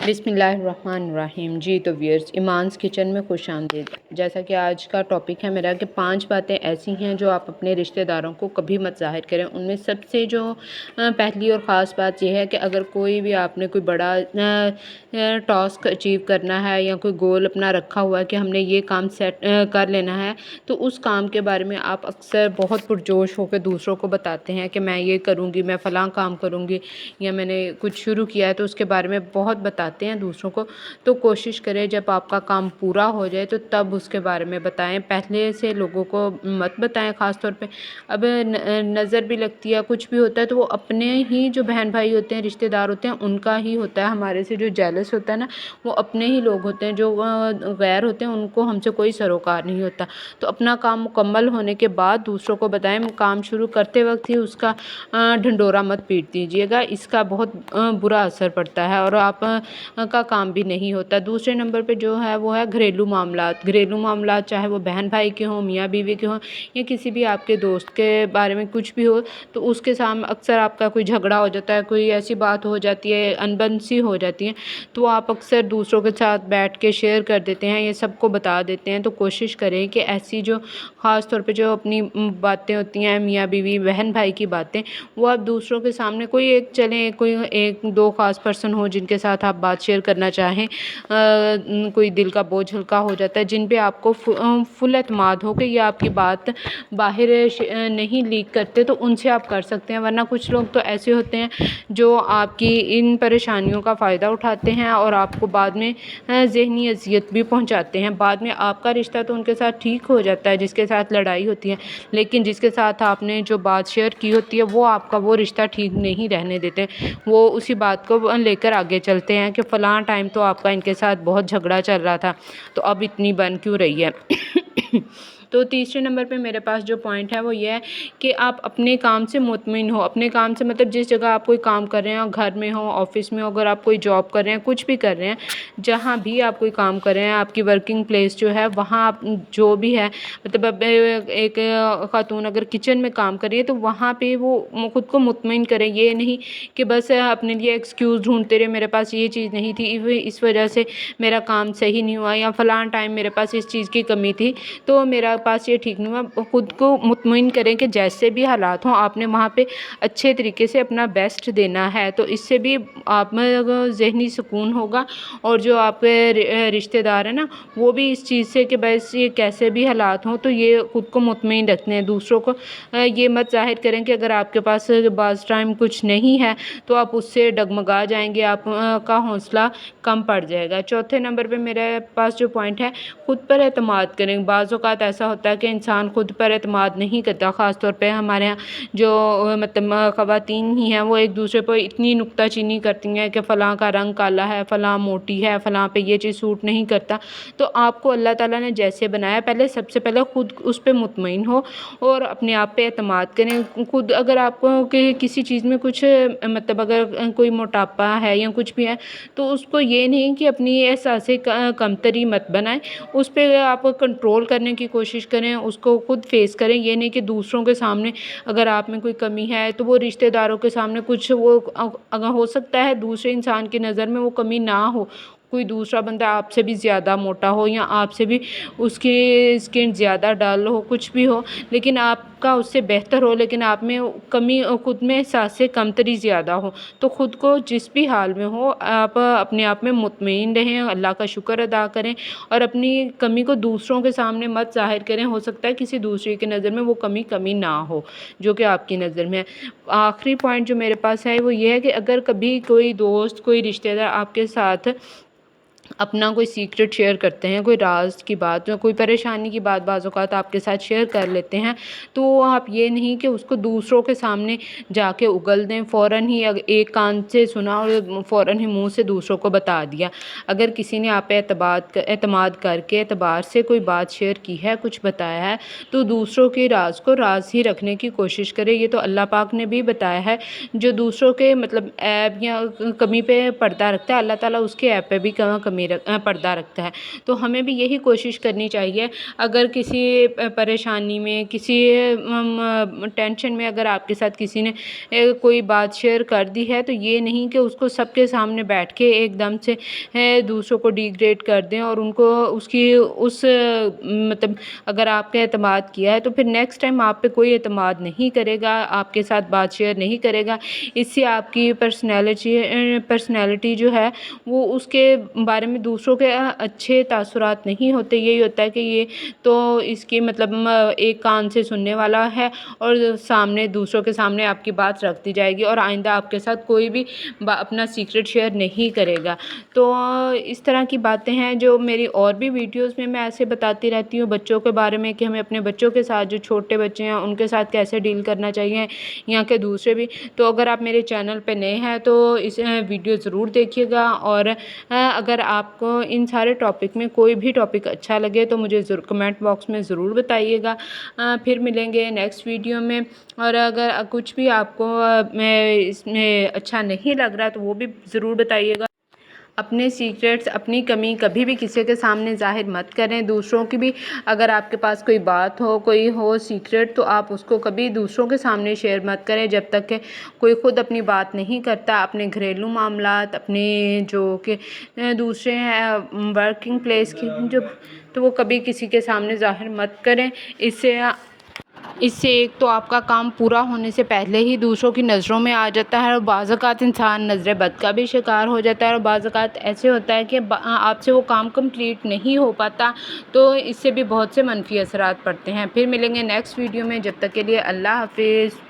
بسم اللہ الرحمن الرحیم۔ جی تو ویئرز، ایمانس کچن میں خوش آمدید۔ جیسا کہ آج کا ٹاپک ہے میرا کہ 5 باتیں ایسی ہیں جو آپ اپنے رشتہ داروں کو کبھی مت ظاہر کریں۔ ان میں سب سے جو پہلی اور خاص بات یہ ہے کہ اگر کوئی بھی آپ نے کوئی بڑا ٹاسک اچیو کرنا ہے یا کوئی گول اپنا رکھا ہوا ہے کہ ہم نے یہ کام سیٹ کر لینا ہے، تو اس کام کے بارے میں آپ اکثر بہت پرجوش ہو کے دوسروں کو بتاتے ہیں کہ میں یہ کروں گی، میں فلاں کام کروں گی، یا میں نے کچھ شروع کیا ہے تو اس کے بارے میں بہت بتاتے ہیں دوسروں کو۔ تو کوشش کریں جب آپ کا کام پورا ہو جائے تو تب اس کے بارے میں بتائیں، پہلے سے لوگوں کو مت بتائیں۔ خاص طور پہ اب نظر بھی لگتی ہے، کچھ بھی ہوتا ہے تو وہ اپنے ہی جو بہن بھائی ہوتے ہیں، رشتہ دار ہوتے ہیں، ان کا ہی ہوتا ہے۔ ہمارے سے جو جیلس ہوتا ہے نا، وہ اپنے ہی لوگ ہوتے ہیں، جو غیر ہوتے ہیں ان کو ہم سے کوئی سروکار نہیں ہوتا۔ تو اپنا کام مکمل ہونے کے بعد دوسروں کو بتائیں، کام شروع کرتے وقت ہی اس کا ڈھنڈورا مت پیٹ دیجیے گا، اس کا بہت برا اثر پڑتا ہے اور آپ کا کام بھی نہیں ہوتا۔ دوسرے نمبر پہ جو ہے وہ ہے گھریلو معاملات۔ گھریلو معاملات چاہے وہ بہن بھائی کے ہوں، میاں بیوی کے ہوں، یا کسی بھی آپ کے دوست کے بارے میں کچھ بھی ہو، تو اس کے سامنے اکثر آپ کا کوئی جھگڑا ہو جاتا ہے، کوئی ایسی بات ہو جاتی ہے، انبن سی ہو جاتی ہے، تو آپ اکثر دوسروں کے ساتھ بیٹھ کے شیئر کر دیتے ہیں، یہ سب کو بتا دیتے ہیں۔ تو کوشش کریں کہ ایسی جو خاص طور پہ جو اپنی باتیں ہوتی ہیں، میاں بیوی بہن بھائی کی باتیں، وہ آپ دوسروں کے سامنے کوئی ایک دو خاص پرسن ہو جن کے ساتھ آپ بات شیئر کرنا چاہیں، کوئی دل کا بوجھ ہلکا ہو جاتا ہے، جن پہ آپ کو فل اعتماد ہو کہ یہ آپ کی بات باہر نہیں لیک کرتے، تو ان سے آپ کر سکتے ہیں۔ ورنہ کچھ لوگ تو ایسے ہوتے ہیں جو آپ کی ان پریشانیوں کا فائدہ اٹھاتے ہیں اور آپ کو بعد میں ذہنی اذیت بھی پہنچاتے ہیں۔ بعد میں آپ کا رشتہ تو ان کے ساتھ ٹھیک ہو جاتا ہے جس کے ساتھ لڑائی ہوتی ہے، لیکن جس کے ساتھ آپ نے جو بات شیئر کی ہوتی ہے وہ آپ کا وہ رشتہ ٹھیک نہیں رہنے دیتے، وہ اسی بات کو لے کر آگے چلتے ہیں کہ فلاں ٹائم تو آپ کا ان کے ساتھ بہت جھگڑا چل رہا تھا، تو اب اتنی بن کیوں رہی ہے۔ تو تیسرے نمبر پہ میرے پاس جو پوائنٹ ہے وہ یہ ہے کہ آپ اپنے کام سے مطمئن ہو۔ اپنے کام سے مطلب جس جگہ آپ کوئی کام کر رہے ہیں، گھر میں ہو، آفس میں ہو، اگر آپ کوئی جاب کر رہے ہیں، کچھ بھی کر رہے ہیں، جہاں بھی آپ کوئی کام کر رہے ہیں، آپ کی ورکنگ پلیس جو ہے وہاں آپ جو بھی ہے، مطلب اب ایک خاتون اگر کچن میں کام کر رہی ہے تو وہاں پہ وہ خود کو مطمئن کریں۔ یہ نہیں کہ بس اپنے لیے ایکسکیوز ڈھونڈتے رہے، میرے پاس یہ چیز نہیں تھی اس وجہ سے میرا کام صحیح نہیں ہوا، یا فلاں ٹائم میرے پاس اس چیز کی کمی تھی تو میرا پاس یہ ٹھیک نہیں ہوا۔ خود کو مطمئن کریں کہ جیسے بھی حالات ہوں آپ نے وہاں پہ اچھے طریقے سے اپنا بیسٹ دینا ہے، تو اس سے بھی آپ میں ذہنی سکون ہوگا، اور جو آپ کے رشتہ دار ہیں نا وہ بھی اس چیز سے کہ بس یہ کیسے بھی حالات ہوں تو یہ خود کو مطمئن رکھتے ہیں۔ دوسروں کو یہ مت ظاہر کریں کہ اگر آپ کے پاس بعض ٹائم کچھ نہیں ہے تو آپ اس سے ڈگمگا جائیں گے، آپ کا حوصلہ کم پڑ جائے گا۔ چوتھے نمبر پہ میرے پاس جو پوائنٹ ہے، خود پر اعتماد کریں۔ بعض اوقات ایسا ہوتا ہے کہ انسان خود پر اعتماد نہیں کرتا، خاص طور پہ ہمارے یہاں جو مطلب خواتین ہی ہیں وہ ایک دوسرے پر اتنی نکتہ چینی کرتی ہیں کہ فلاں کا رنگ کالا ہے، فلاں موٹی ہے، فلاں پہ یہ چیز سوٹ نہیں کرتا۔ تو آپ کو اللہ تعالیٰ نے جیسے بنایا، سب سے پہلے خود اس پہ مطمئن ہو اور اپنے آپ پہ اعتماد کریں۔ خود اگر آپ کو کسی چیز میں کچھ مطلب اگر کوئی موٹاپا ہے یا کچھ بھی ہے تو اس کو یہ نہیں کہ اپنی احساس کمتری مت بنائیں، اس پہ آپ کنٹرول کرنے کی کوشش کریں، اس کو خود فیس کریں۔ یہ نہیں کہ دوسروں کے سامنے اگر آپ میں کوئی کمی ہے تو وہ رشتہ داروں کے سامنے کچھ وہ اگر ہو سکتا ہے دوسرے انسان کی نظر میں وہ کمی نہ ہو، کوئی دوسرا بندہ آپ سے بھی زیادہ موٹا ہو یا آپ سے بھی اس کی اسکن زیادہ ڈل ہو، کچھ بھی ہو، لیکن آپ کا اس سے بہتر ہو، لیکن آپ میں کمی، خود میں احساس کمتری زیادہ ہو، تو خود کو جس بھی حال میں ہو آپ اپنے آپ میں مطمئن رہیں، اللہ کا شکر ادا کریں اور اپنی کمی کو دوسروں کے سامنے مت ظاہر کریں۔ ہو سکتا ہے کسی دوسرے کی نظر میں وہ کمی نہ ہو جو کہ آپ کی نظر میں ہے۔ آخری پوائنٹ جو میرے پاس ہے وہ یہ ہے کہ اگر کبھی کوئی دوست، کوئی رشتہ دار آپ کے ساتھ اپنا کوئی سیکرٹ شیئر کرتے ہیں، کوئی راز کی بات یا کوئی پریشانی کی بات بعض اوقات آپ کے ساتھ شیئر کر لیتے ہیں، تو آپ یہ نہیں کہ اس کو دوسروں کے سامنے جا کے اگل دیں، فوراً ہی ایک کان سے سنا اور فوراً ہی منہ سے دوسروں کو بتا دیا۔ اگر کسی نے آپ پہ اعتماد کر کے اعتبار سے کوئی بات شیئر کی ہے، کچھ بتایا ہے، تو دوسروں کے راز کو راز ہی رکھنے کی کوشش کرے۔ یہ تو اللہ پاک نے بھی بتایا ہے، جو دوسروں کے مطلب عیب یا کمی پہ پردہ رکھتا ہے اللہ تعالیٰ اس کے عیب پہ بھی کمی پردہ رکھتا ہے۔ تو ہمیں بھی یہی کوشش کرنی چاہیے، اگر کسی پریشانی میں، کسی ٹینشن میں اگر آپ کے ساتھ کسی نے کوئی بات شیئر کر دی ہے تو یہ نہیں کہ اس کو سب کے سامنے بیٹھ کے ایک دم سے دوسروں کو ڈیگریڈ کر دیں، اور ان کو مطلب اگر آپ کا اعتماد کیا ہے تو پھر نیکسٹ ٹائم آپ پہ کوئی اعتماد نہیں کرے گا، آپ کے ساتھ بات شیئر نہیں کرے گا۔ اس سے آپ کی پرسنالٹی جو ہے وہ اس کے بارے میں دوسروں کے اچھے تاثرات نہیں ہوتے۔ یہی ہوتا ہے کہ یہ تو اس کی مطلب ایک کان سے سننے والا ہے اور دوسروں کے سامنے آپ کی بات رکھ دی جائے گی، اور آئندہ آپ کے ساتھ کوئی بھی اپنا سیکرٹ شیئر نہیں کرے گا۔ تو اس طرح کی باتیں ہیں جو میری اور بھی ویڈیوز میں ایسے بتاتی رہتی ہوں بچوں کے بارے میں، کہ ہمیں اپنے بچوں کے ساتھ، جو چھوٹے بچے ہیں ان کے ساتھ کیسے ڈیل کرنا چاہیے، یا کہ دوسرے بھی۔ تو اگر آپ میرے چینل پہ نئے ہیں تو اس ویڈیو ضرور دیکھیے گا، اور اگر آپ کو ان سارے ٹاپک میں کوئی بھی ٹاپک اچھا لگے تو مجھے کمنٹ باکس میں ضرور بتائیے گا۔ پھر ملیں گے نیکسٹ ویڈیو میں، اور اگر کچھ بھی آپ کو اس میں اچھا نہیں لگ رہا تو وہ بھی ضرور بتائیے گا۔ اپنے سیکرٹس، اپنی کمی کبھی بھی کسی کے سامنے ظاہر مت کریں۔ دوسروں کی بھی اگر آپ کے پاس کوئی بات ہو، کوئی ہو سیکرٹ، تو آپ اس کو کبھی دوسروں کے سامنے شیئر مت کریں جب تک کہ کوئی خود اپنی بات نہیں کرتا۔ اپنے گھریلو معاملات، اپنے جو کہ دوسرے ہیں ورکنگ پلیس کی تو وہ کبھی کسی کے سامنے ظاہر مت کریں۔ اس سے ایک تو آپ کا کام پورا ہونے سے پہلے ہی دوسروں کی نظروں میں آ جاتا ہے، اور بعض اوقات انسان نظر بد کا بھی شکار ہو جاتا ہے، اور بعض اوقات ایسے ہوتا ہے کہ آپ سے وہ کام کمپلیٹ نہیں ہو پاتا، تو اس سے بھی بہت سے منفی اثرات پڑتے ہیں۔ پھر ملیں گے نیکسٹ ویڈیو میں، جب تک کے لیے اللہ حافظ۔